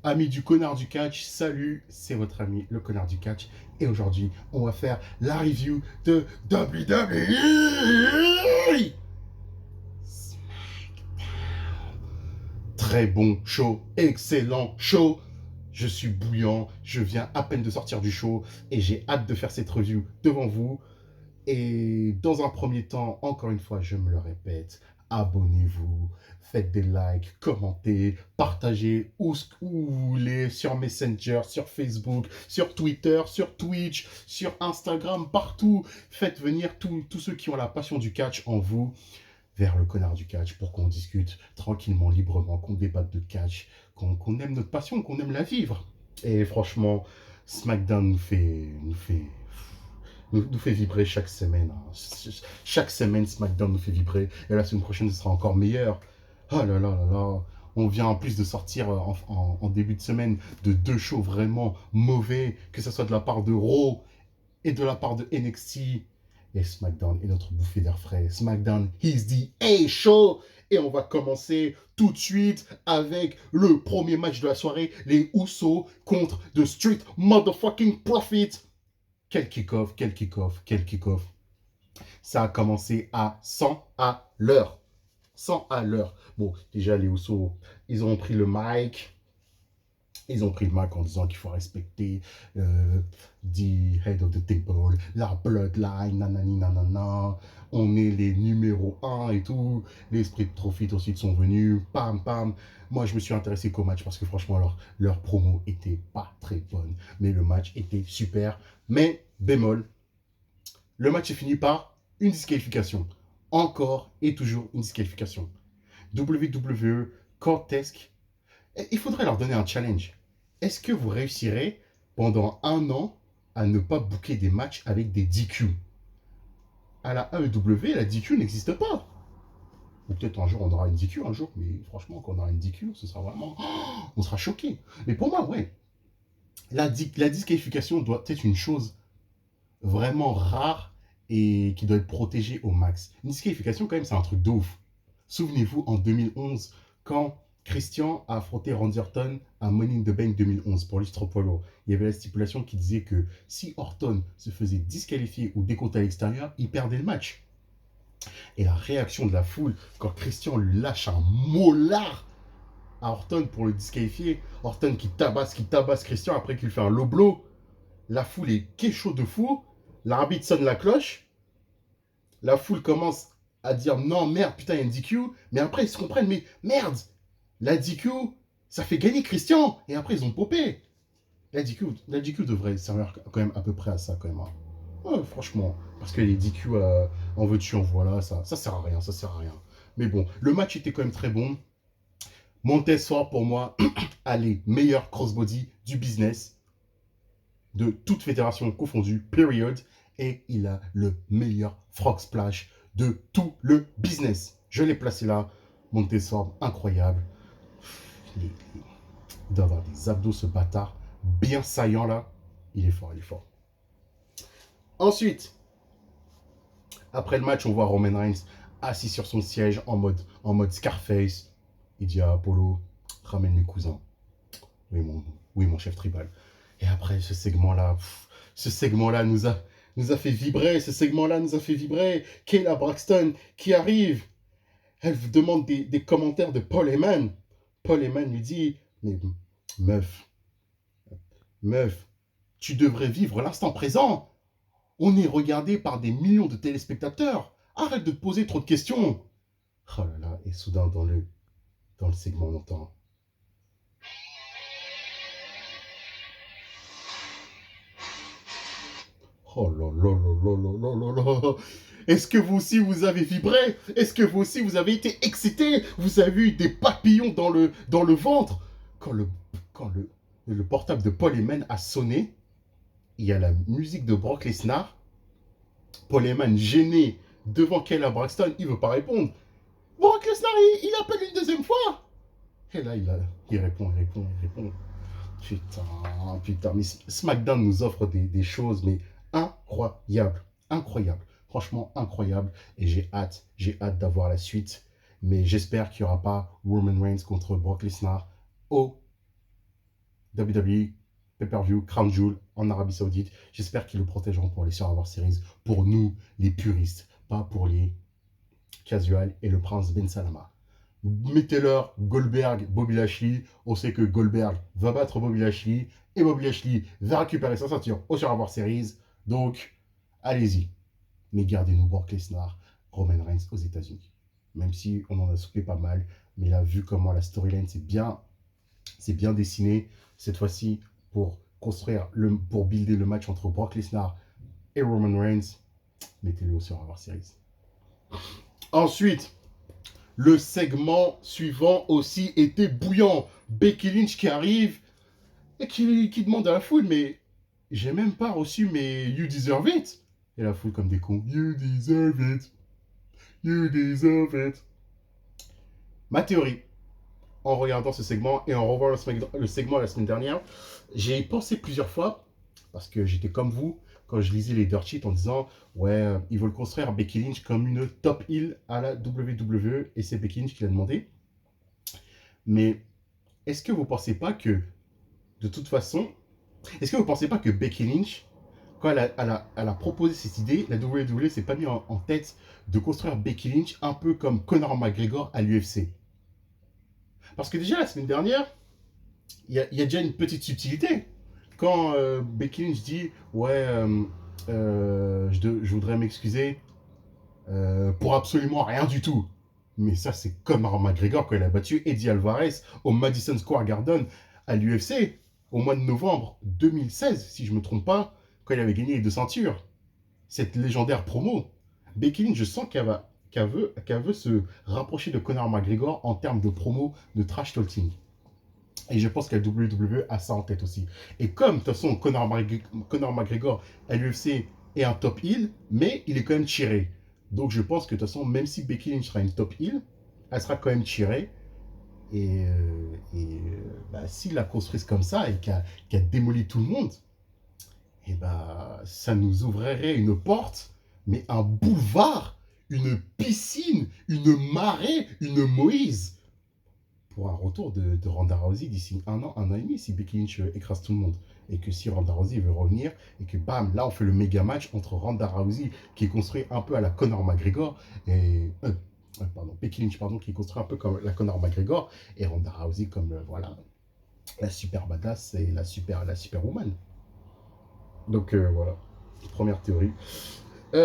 Amis du connard du catch, salut, c'est votre ami le connard du catch. Et aujourd'hui, on va faire la review de WWE. Très bon show, excellent show. Je suis bouillant, je viens à peine de sortir du show et j'ai hâte de faire cette review devant vous. Et dans un premier temps, encore une fois, je me le répète, abonnez-vous, faites des likes, commentez, partagez où vous voulez, sur Messenger, sur Facebook, sur Twitter, sur Twitch, sur Instagram, partout. Faites venir tous ceux qui ont la passion du catch en vous vers le connard du catch pour qu'on discute tranquillement, librement, qu'on débatte de catch, qu'on aime notre passion, qu'on aime la vivre. Et franchement, SmackDown nous fait vibrer chaque semaine. Chaque semaine, SmackDown nous fait vibrer. Et la semaine prochaine, ce sera encore meilleur. Oh là là là là. On vient en plus de sortir en début de semaine de deux shows vraiment mauvais, que ce soit de la part de Raw et de la part de NXT. Et SmackDown est notre bouffée d'air frais. SmackDown is the A-Show. Et on va commencer tout de suite avec le premier match de la soirée, les Usos contre The Street Motherfucking Profits. Quel kick-off, quel kick-off, quel kick-off. Ça a commencé à 100 à l'heure. 100 à l'heure. Bon, déjà, les Usos, ils ont pris le mic. Ils ont pris le mic en disant qu'il faut respecter the head of the table, la bloodline, nanani nanana. On est les numéros 1 et tout. Les Street Profits aussi sont venus. Pam, pam. Moi, je me suis intéressé qu'au match parce que franchement, leur promo était pas très bonne. Mais le match était super. Mais, bémol, le match est fini par une disqualification. Encore et toujours une disqualification. WWE, Cortesque, il faudrait leur donner un challenge. Est-ce que vous réussirez pendant un an à ne pas booker des matchs avec des DQ? À la AEW, la DQ n'existe pas. Ou peut-être un jour on aura une DQ, un jour, mais franchement, quand on aura une DQ, ce sera vraiment. On sera choqué. Mais pour moi, ouais, la disqualification doit être une chose vraiment rare et qui doit être protégée au max. Une disqualification, quand même, c'est un truc de ouf. Souvenez-vous, en 2011, quand Christian a affronté Randy Orton à Money in the Bank 2011 pour l'Istropolo, il y avait la stipulation qui disait que si Orton se faisait disqualifier ou décompter à l'extérieur, il perdait le match. Et la réaction de la foule quand Christian lui lâche un molar à Orton pour le disqualifier, Orton qui tabasse Christian après qu'il fait un low blow, la foule est kécho de fou, l'arbitre sonne la cloche, la foule commence à dire non, merde, putain, il y a une DQ, mais après ils se comprennent, mais merde, la DQ, ça fait gagner Christian, et après ils ont popé. La DQ devrait servir quand même à peu près à ça, quand même. Hein. Ouais, franchement, parce que les DQ en veux-tu, en voilà, ça sert à rien, ça sert à rien. Mais bon, le match était quand même très bon. Montez Ford, pour moi, allez, meilleur crossbody du business, de toute fédération confondue, period. Et il a le meilleur frog splash de tout le business. Je l'ai placé là. Montesford, incroyable. Il doit avoir des abdos, ce bâtard. Bien saillant là. Il est fort, il est fort. Ensuite, après le match, on voit Roman Reigns assis sur son siège en mode Scarface. Il dit à Apollo, ramène mes cousins. Oui, mon chef tribal. Et après, ce segment-là nous a fait vibrer. Ce segment-là nous a fait vibrer. Kayla Braxton qui arrive. Elle vous demande des commentaires de Paul Heyman. Paul Heyman lui dit, mais meuf, tu devrais vivre l'instant présent. On est regardé par des millions de téléspectateurs. Arrête de te poser trop de questions. Oh là là, et soudain dans le segment, on entend. Oh là là là là là là là. Est-ce que vous aussi vous avez vibré? Est-ce que vous aussi vous avez été excité? Vous avez eu des papillons dans le ventre? Quand le portable de Paul Heyman a sonné, il y a la musique de Brock Lesnar. Paul Heyman gêné devant Kayla Braxton, il veut pas répondre. Brock Lesnar, il appelle une deuxième fois. Et là, il répond. Putain, mais SmackDown nous offre des choses, mais incroyables. Franchement, incroyable. Et j'ai hâte d'avoir la suite. Mais j'espère qu'il n'y aura pas Roman Reigns contre Brock Lesnar au WWE, Pay-Per-View, Crown Jewel en Arabie Saoudite. J'espère qu'ils le protégeront pour les Survivor Series, pour nous, les puristes, pas pour les casuals et le prince Ben Salama. Mettez-leur Goldberg, Bobby Lashley. On sait que Goldberg va battre Bobby Lashley et Bobby Lashley va récupérer sa ceinture au Survivor Series. Donc, allez-y. Mais gardez-nous Brock Lesnar, Roman Reigns aux États-Unis. Même si on en a soufflé pas mal, mais là, vu comment la storyline c'est bien dessiné cette fois-ci pour pour builder le match entre Brock Lesnar et Roman Reigns, mettez-le au Survivor Series. Ensuite, le segment suivant aussi était bouillant. Becky Lynch qui arrive et qui demande à la foule, mais j'ai même pas reçu mes You Deserve It. Et la foule comme des cons, You deserve it. You deserve it. Ma théorie, en regardant ce segment et en revoyant le segment la semaine dernière, j'ai pensé plusieurs fois, parce que j'étais comme vous, quand je lisais les dirt sheets en disant, ouais, ils veulent construire Becky Lynch comme une top heel à la WWE, et c'est Becky Lynch qui l'a demandé. Mais est-ce que vous ne pensez pas que, de toute façon, est-ce que vous ne pensez pas que Becky Lynch, quand elle a proposé cette idée, la WWE s'est pas mis en tête de construire Becky Lynch un peu comme Conor McGregor à l'UFC? Parce que déjà, la semaine dernière, il y a déjà une petite subtilité. Quand Becky Lynch dit ouais, je voudrais m'excuser pour absolument rien du tout. Mais ça, c'est Conor McGregor quand il a battu Eddie Alvarez au Madison Square Garden à l'UFC au mois de novembre 2016, si je ne me trompe pas, quand il avait gagné les 2 ceintures. Cette légendaire promo. Becky Lynch, je sens qu'elle veut se rapprocher de Conor McGregor en termes de promo, de trash talking. Et je pense que la WWE a ça en tête aussi. Et comme, de toute façon, Conor McGregor à l'UFC est un top heel, mais il est quand même tiré. Donc je pense que, de toute façon, même si Becky Lynch sera une top heel, elle sera quand même tirée. Et s'ils la construisent comme ça et qu'elle démolit tout le monde, et bah, ça nous ouvrirait une porte, mais un boulevard, une piscine, une marée, une Moïse pour un retour de Ronda Rousey d'ici un an et demi, si Becky Lynch écrase tout le monde. Et que si Ronda Rousey veut revenir, et que bam, là on fait le méga match entre Ronda Rousey, qui est construit un peu à la Conor McGregor, et. Becky Lynch, pardon, qui est construit un peu comme la Conor McGregor, et Ronda Rousey comme, voilà, la super badass et la super woman. Donc voilà, première théorie. Ouais,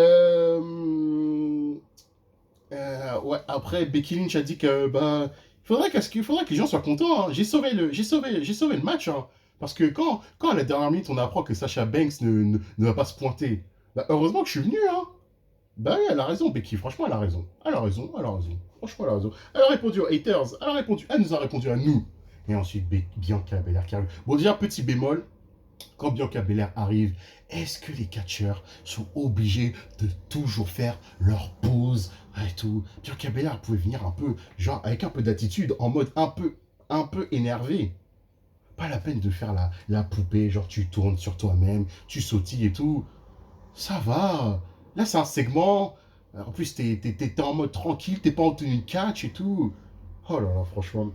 après, Becky Lynch a dit que bah, il faudrait que les gens soient contents. Hein. J'ai sauvé le match. Hein. Parce que quand à la dernière minute, on apprend que Sasha Banks ne va pas se pointer, bah, heureusement que je suis venu. Hein. Bah oui, elle a raison, Becky. Franchement, elle a raison. Elle a raison. Franchement, elle a raison. Elle a répondu aux haters. Elle nous a répondu à nous. Et ensuite, Bianca Belair qui arrive. Bon, déjà, petit bémol. Quand Bianca Belair arrive, est-ce que les catcheurs sont obligés de toujours faire leur pause et tout? Bianca Belair pouvait venir un peu, genre, avec un peu d'attitude, en mode un peu énervé. Pas la peine de faire la poupée, genre tu tournes sur toi-même, tu sautilles et tout. Ça va. Là, c'est un segment. En plus, t'es en mode tranquille, t'es pas en tenue de catch et tout. Oh là là, franchement.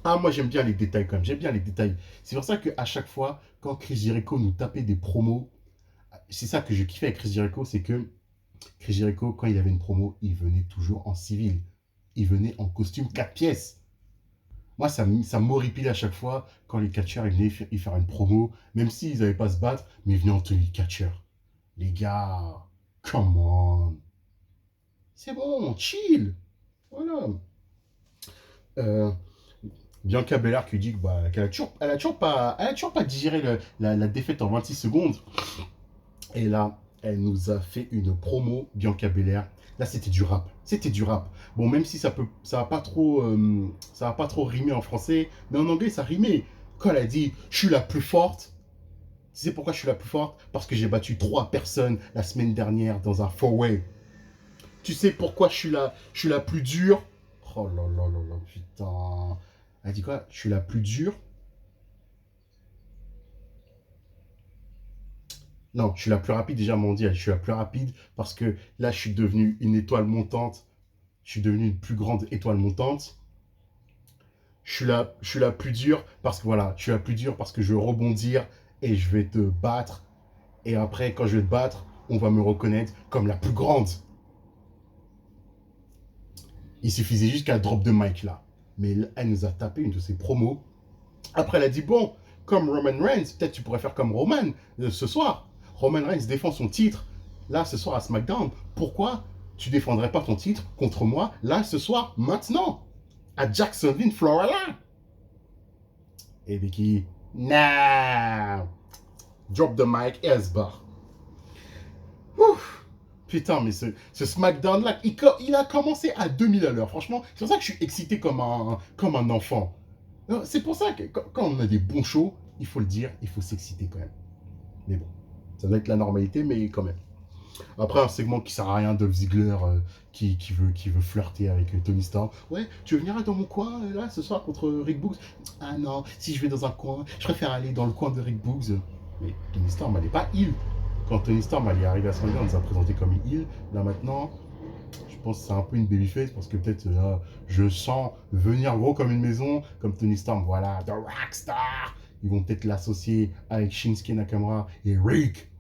Ah, moi j'aime bien les détails quand même, j'aime bien les détails. C'est pour ça qu'à chaque fois, quand Chris Jericho nous tapait des promos, c'est ça que je kiffais avec Chris Jericho, c'est que Chris Jericho, quand il avait une promo, il venait toujours en civil. Il venait en costume 4 pièces. Moi, ça m'horripile à chaque fois quand les catcheurs ils venaient y faire une promo, même s'ils n'avaient pas à se battre, mais ils venaient en tenue de catcheur. Les gars, come on. C'est bon, chill. Voilà. Euh, Bianca Belair qui dit qu'elle a toujours pas digéré la défaite en 26 secondes. Et là, elle nous a fait une promo, Bianca Belair. Là, c'était du rap. C'était du rap. Bon, même si ça va pas trop rimer en français, mais en anglais, ça rimait. Quand elle a dit, je suis la plus forte. Tu sais pourquoi je suis la plus forte? Parce que j'ai battu 3 personnes la semaine dernière dans un four-way. Tu sais pourquoi je suis la plus dure? Oh là là là là, putain. Elle dit quoi? Je suis la plus dure. Non, je suis la plus rapide déjà mondiale. Je suis la plus rapide parce que là, je suis devenu une étoile montante. Je suis devenu une plus grande étoile montante. je suis la plus dure parce que voilà, je suis la plus dure parce que je vais rebondir et je vais te battre. Et après, quand je vais te battre, on va me reconnaître comme la plus grande. Il suffisait juste qu'elle drop de mic là. Mais elle nous a tapé une de ses promos. Après, elle a dit bon, comme Roman Reigns, peut-être tu pourrais faire comme Roman ce soir. Roman Reigns défend son titre là ce soir à SmackDown. Pourquoi tu défendrais pas ton titre contre moi là ce soir, maintenant, à Jacksonville, Florida? Et Becky, nah, drop the mic et elle se barre. Ouf. Putain, mais ce SmackDown-là, il a commencé à 2000 à l'heure. Franchement, c'est pour ça que je suis excité comme un enfant. C'est pour ça que quand on a des bons shows, il faut le dire, il faut s'exciter quand même. Mais bon, ça doit être la normalité, mais quand même. Après, un segment qui sert à rien, Dolph Ziggler qui veut flirter avec Tony Storm. Ouais, tu veux venir dans mon coin, là, ce soir, contre Rick Boogs? Ah non, si je vais dans un coin, je préfère aller dans le coin de Rick Boogs. Mais Tony Storm, elle n'est pas heal. Quand Tony Storm elle est arrivé à SmackDown, on nous a présenté comme une heal. Là, maintenant, je pense que c'est un peu une babyface parce que peut-être je sens venir gros comme une maison, comme Tony Storm, voilà, The Rockstar. Ils vont peut-être l'associer avec Shinsuke Nakamura et Rick.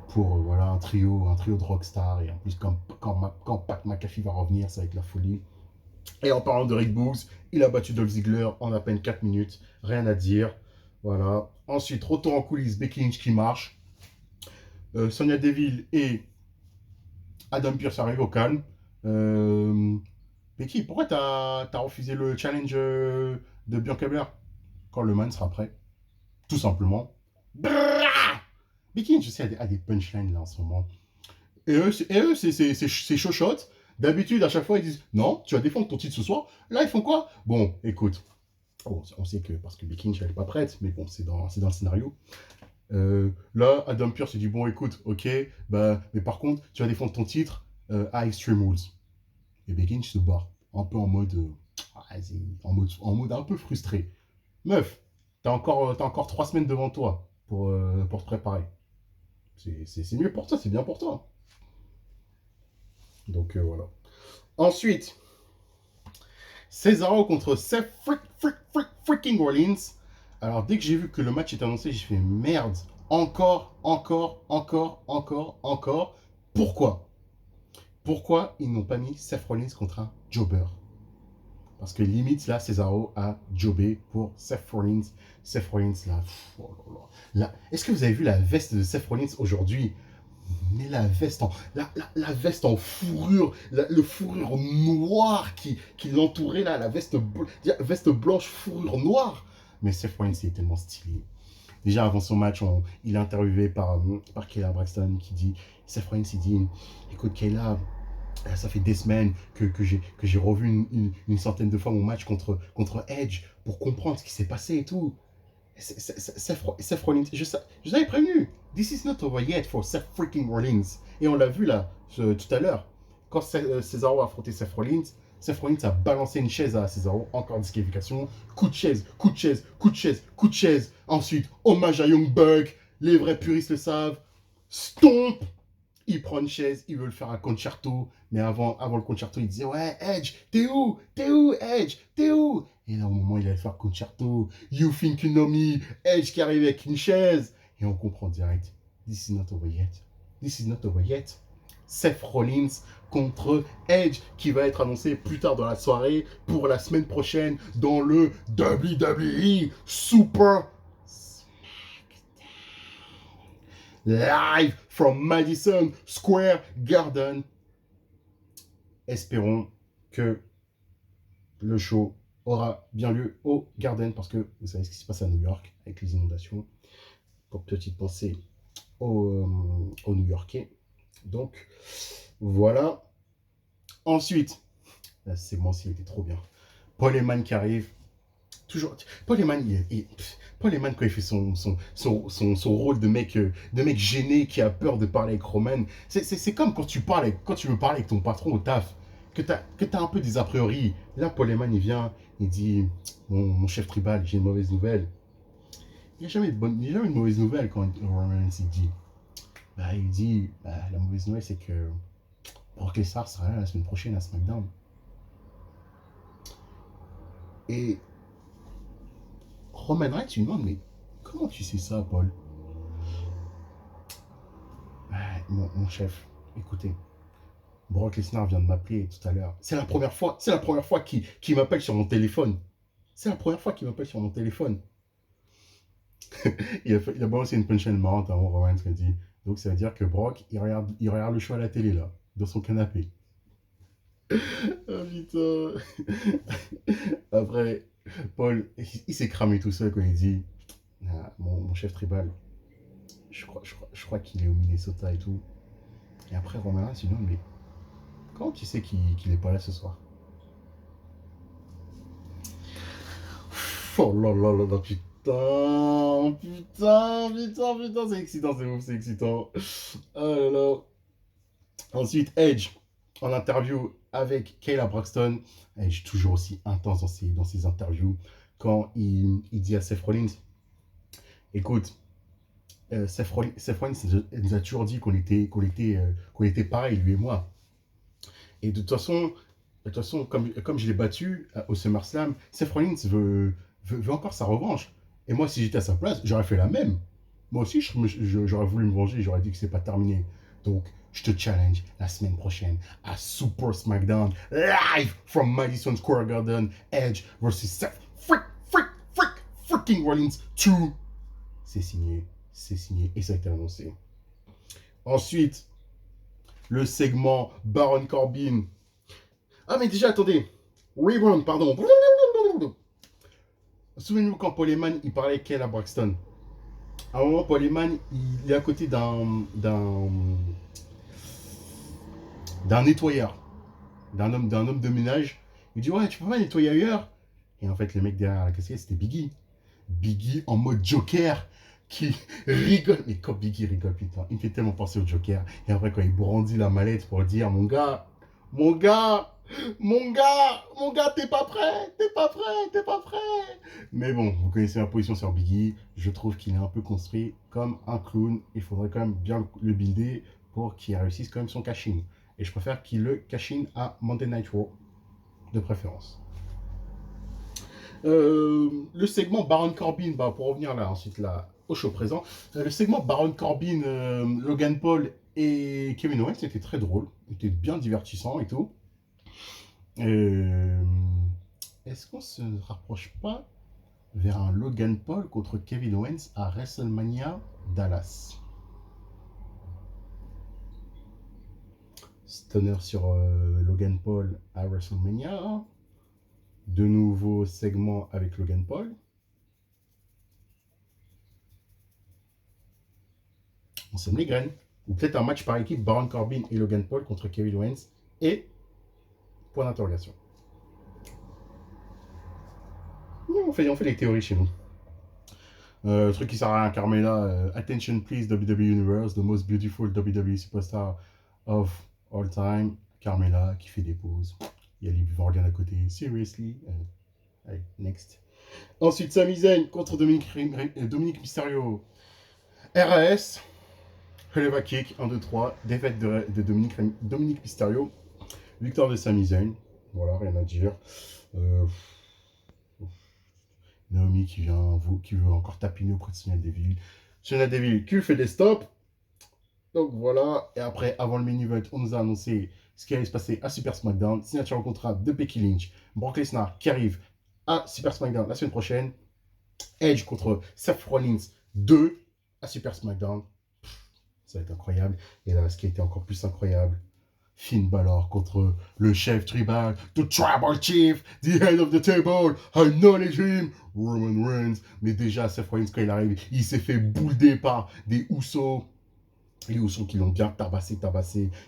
Pour voilà, un trio de rockstar. Et en plus, quand Pat McAfee va revenir, ça va être la folie. Et en parlant de Rick Boogs, il a battu Dolph Ziggler en à peine 4 minutes. Rien à dire. Voilà. Ensuite, retour en coulisses, Becky Lynch qui marche. Sonya Deville et Adam Pearce arrivent au calme. Becky, pourquoi t'as refusé le challenge de Bianca Belair quand le man sera prêt? Tout simplement. Becky Lynch, je sais, a des punchlines là en ce moment. Et eux, c'est chochotte. D'habitude, à chaque fois, ils disent non, tu vas défendre ton titre ce soir. Là, ils font quoi? Bon, écoute, on sait que parce que Becky Lynch, elle n'est pas prête, mais bon, c'est dans le scénario. Là, Adam Pearce se dit bon, écoute, ok, bah, mais par contre, tu vas défendre ton titre à Extreme Rules. Et Becky Lynch se barre, un peu en mode, en mode un peu frustré. Meuf, t'as encore 3 semaines devant toi pour te préparer. C'est mieux pour toi, c'est bien pour toi. Donc voilà. Ensuite, Cesaro contre Seth freaking Rollins. Alors, dès que j'ai vu que le match est annoncé, j'ai fait merde. Encore. Pourquoi? Pourquoi ils n'ont pas mis Seth Rollins contre un jobber? Parce que limite, là, Cesaro a jobé pour Seth Rollins. Seth Rollins, là, là. Est-ce que vous avez vu la veste de Seth Rollins aujourd'hui? Mais la veste en fourrure, le fourrure noire qui l'entourait là, la veste blanche fourrure noire. Mais Seth Rollins, il est tellement stylé. Déjà avant son match, il est interviewé par Kayla Braxton qui dit, Seth Rollins, il dit, écoute Kayla, ça fait des semaines que j'ai revu une centaine de fois mon match contre Edge pour comprendre ce qui s'est passé et tout. Seth Rollins, je l'avais prévenu. This is not over yet for Seth freaking Rollins. Et on l'a vu là, tout à l'heure. Quand Cesaro a affronté Seth Rollins a balancé une chaise à Cesaro, encore disqualification. Coup de chaise. Ensuite, hommage à Young Buck. Les vrais puristes le savent. Stomp. Il prend une chaise, il veut le faire un concerto, mais avant le concerto, il disait ouais, Edge, t'es où, Edge, t'es où? Et là, au moment où il allait faire concerto, you think you know me, Edge qui arrive avec une chaise, et on comprend direct, this is not over yet. Seth Rollins contre Edge qui va être annoncé plus tard dans la soirée pour la semaine prochaine dans le WWE Super live from Madison Square Garden. Espérons que le show aura bien lieu au Garden parce que vous savez ce qui se passe à New York avec les inondations. Pour petite pensée aux New-Yorkais. Donc voilà. Ensuite, là, ce segment-ci était trop bien. Paul Heyman qui arrive. Toujours. Paul Heyman, Paul Heyman, quand il fait son rôle de mec gêné qui a peur de parler avec Roman, c'est comme quand tu veux parler avec ton patron au taf, que t'as un peu des a priori. Là, Paul Heyman, il vient, il dit mon chef tribal, j'ai une mauvaise nouvelle. Il n'y a jamais une mauvaise nouvelle quand Roman il dit. La mauvaise nouvelle, c'est que Brock Lesnar sera là la semaine prochaine à SmackDown. Et Roman Reigns, tu me demandes, mais comment tu sais ça, Paul? Mon chef, écoutez, Brock Lesnar vient de m'appeler tout à l'heure. C'est la première fois qu'il m'appelle sur mon téléphone. C'est la première fois qu'il m'appelle sur mon téléphone. Il a balancé une punchline marrante à Roman Reigns qui a dit. Donc ça veut dire que Brock, il regarde le show à la télé là, dans son canapé. Ah putain. Après, Paul, il s'est cramé tout seul quand il dit ah, mon chef tribal, je crois qu'il est au Minnesota et tout. Et après, Roman Reigns, il dit non, mais comment tu sais qu'il est pas là ce soir? Oh là là là là, putain, putain, c'est excitant, c'est ouf, c'est excitant. Oh là là. Ensuite, Edge, en interview avec Kayla Braxton. Edge, toujours aussi intense dans ses interviews. Quand il dit à Seth Rollins, écoute, Seth Rollins nous a toujours dit qu'on était pareil, lui et moi. Et de toute façon comme je l'ai battu au SummerSlam, Seth Rollins veut encore sa revanche. Et moi, si j'étais à sa place, j'aurais fait la même. Moi aussi, j'aurais voulu me venger, j'aurais dit que c'est pas terminé. Donc, je te challenge la semaine prochaine à Super SmackDown, live from Madison Square Garden, Edge versus Seth freaking Rollins 2. C'est signé et ça a été annoncé. Ensuite, le segment Baron Corbin. Ah, mais déjà, attendez. Rewind, pardon. Souvenez-vous quand Paul Heyman, il parlait avec Kayla Braxton. À un moment, Paul Heyman, il est à côté d'un nettoyeur, d'un homme de ménage. Il dit, ouais, tu peux pas nettoyer ailleurs? Et en fait, le mec derrière la casquette, c'était Biggie. Biggie en mode Joker, qui rigole. Mais quand Biggie rigole, putain, il me fait tellement penser au Joker. Et après, quand il brandit la mallette pour dire, mon gars, t'es pas prêt, t'es pas prêt. Mais bon, vous connaissez ma position sur Biggie. Je trouve qu'il est un peu construit comme un clown. Il faudrait quand même bien le builder pour qu'il réussisse quand même son cash-in. Et je préfère qu'il le cash-in à Monday Night Raw, de préférence. Le segment Baron Corbin, pour revenir là, ensuite là, au show présent, le segment Baron Corbin, Logan Paul et Kevin Owens était très drôle, était bien divertissant et tout. Est-ce qu'on se rapproche pas vers un Logan Paul contre Kevin Owens à WrestleMania Dallas? Stunner sur Logan Paul à WrestleMania. De nouveaux segments avec Logan Paul. On sème les graines. Ou peut-être un match par équipe Baron Corbin et Logan Paul contre Kevin Owens et point d'interrogation. On fait les théories chez nous. Truc qui sert à rien, Carmela. Attention please, WWE Universe, the most beautiful WWE superstar of all time. Carmela qui fait des pauses. Il y a Liv Morgan à côté. Seriously. Allez, next. Ensuite, Sami Zayn contre Dominique Mysterio. RAS. Releva kick, 1, 2, 3. Défaite de Dominique Mysterio. Victoire de Sami Zayn. Voilà, rien à dire. Naomi qui veut encore tapiner auprès de Sonya Deville. Sonya Deville qui lui fait des stops. Donc voilà. Et après, avant le main event, on nous a annoncé ce qui allait se passer à Super SmackDown. Signature en contrat de Becky Lynch. Brock Lesnar qui arrive à Super SmackDown la semaine prochaine. Edge contre Seth Rollins 2 à Super SmackDown. Ça va être incroyable. Et là, ce qui a été encore plus incroyable, Finn Balor contre le chef tribal, the tribal chief, the head of the table, acknowledge him, Roman Reigns. Mais déjà, Seth Rollins, quand il arrive, il s'est fait boulder par des Usos. Les Usos qui l'ont bien tabassé,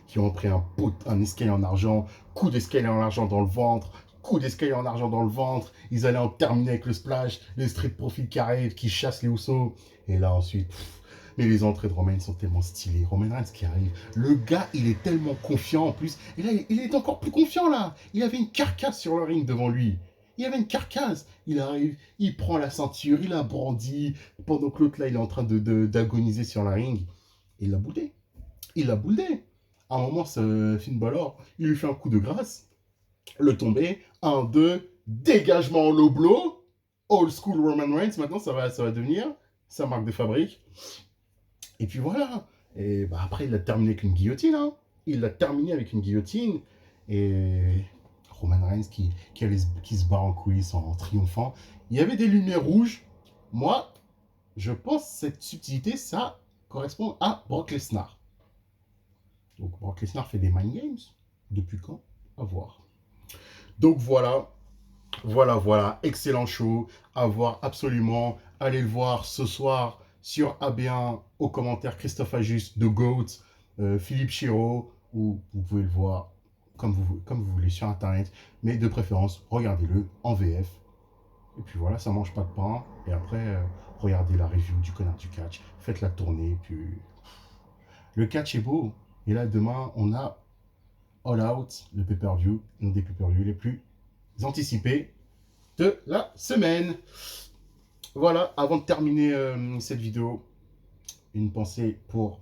qui ont pris un escalier en argent, coup d'escalier en argent dans le ventre, coup d'escalier en argent dans le ventre. Ils allaient en terminer avec le splash, les Street Profits qui arrivent, qui chassent les Usos. Et là, ensuite... Mais les entrées de Roman sont tellement stylées. Roman Reigns qui arrive. Le gars, il est tellement confiant en plus. Et là, il est encore plus confiant là. Il avait une carcasse sur le ring devant lui. Il avait une carcasse. Il arrive, il prend la ceinture, il a brandi. Pendant que l'autre là, il est en train d'agoniser sur la ring. Et il l'a boudé. Il l'a boudé. À un moment, ce Finn Balor, il lui fait un coup de grâce, le tombé, 1, 2, dégagement en low blow, old school Roman Reigns, maintenant ça va devenir sa marque de fabrique. Et puis voilà. Et bah, après, il l'a terminé avec une guillotine. Hein. Il l'a terminé avec une guillotine. Et Roman Reigns qui se bat en coulisses en triomphant. Il y avait des lumières rouges. Moi, je pense que cette subtilité, ça correspond à Brock Lesnar. Donc Brock Lesnar fait des mind games. Depuis quand? À voir. Donc voilà. Voilà. Excellent show. À voir absolument. Allez le voir ce soir sur AB1 aux commentaires Christophe Ajus, The Goat, Philippe Chiro, ou vous pouvez le voir comme vous voulez sur internet, mais de préférence, regardez-le en VF. Et puis voilà, ça mange pas de pain. Et après, regardez la review du connard du catch, faites la tournée, puis le catch est beau. Et là, demain, on a All Out, le pay-per-view, un des pay-per-view les plus anticipés de la semaine. Voilà, avant de terminer cette vidéo, une pensée pour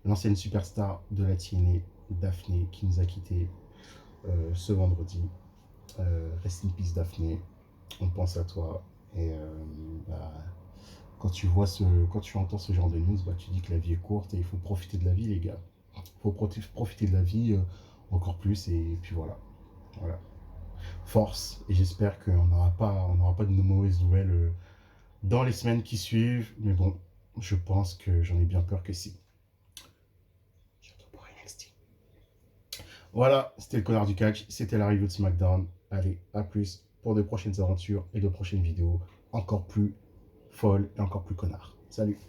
l'ancienne superstar de la TNA, Daphné, qui nous a quittés ce vendredi. Rest in peace, Daphné. On pense à toi. Et bah, quand tu entends ce genre de news, bah, tu dis que la vie est courte et il faut profiter de la vie, les gars. Il faut profiter de la vie encore plus. Et puis voilà. Force. Et j'espère qu'on n'aura pas de mauvaises nouvelles dans les semaines qui suivent. Mais bon, je pense que j'en ai bien peur que si. Voilà, c'était le connard du catch, c'était la review de SmackDown. Allez, à plus pour de prochaines aventures et de prochaines vidéos encore plus folles et encore plus connards. Salut!